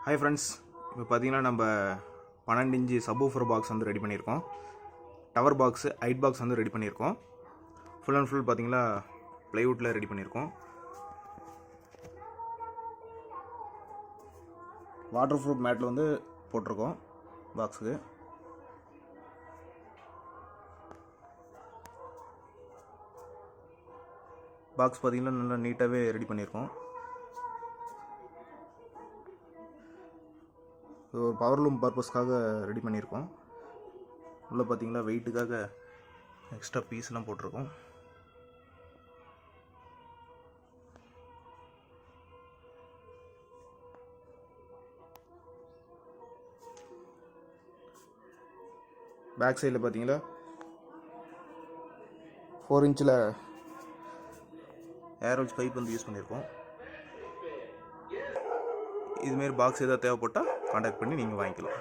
Hi friends, இப்போ பார்த்தீங்கன்னா நம்ம 12 இன்ச்சு சப்வூஃபர் பாக்ஸ் வந்து ரெடி பண்ணியிருக்கோம். டவர் பாக்ஸு ஹைட் பாக்ஸ் வந்து ரெடி பண்ணியிருக்கோம். ஃபுல் அண்ட் ஃபுல் பார்த்தீங்கன்னா ப்ளைவுட்டில் ரெடி பண்ணியிருக்கோம். வாட்டர் ப்ரூஃப் மேட்டில் வந்து போட்டிருக்கோம் பாக்ஸுக்கு. பாக்ஸ் பார்த்தீங்கன்னா நல்லா நீட்டாகவே ரெடி பண்ணியிருக்கோம். இது ஒரு பவர் லூம் பர்பஸ்க்காக ரெடி பண்ணியிருக்கோம். உள்ளே பார்த்தீங்கன்னா வெயிட்டுக்காக எக்ஸ்ட்ரா பீஸ்லாம் போட்டிருக்கோம். பேக் சைடில் பார்த்தீங்கன்னா 4 இன்ச்சில் ஏரோல்ஸ் பைப் வந்து யூஸ் பண்ணியிருக்கோம். இதுமாரி பாக்ஸ் எதாவது தேவைப்பட்டால் கான்டாக்ட் பண்ணி நீங்கள் வாங்கிக்கலாம்.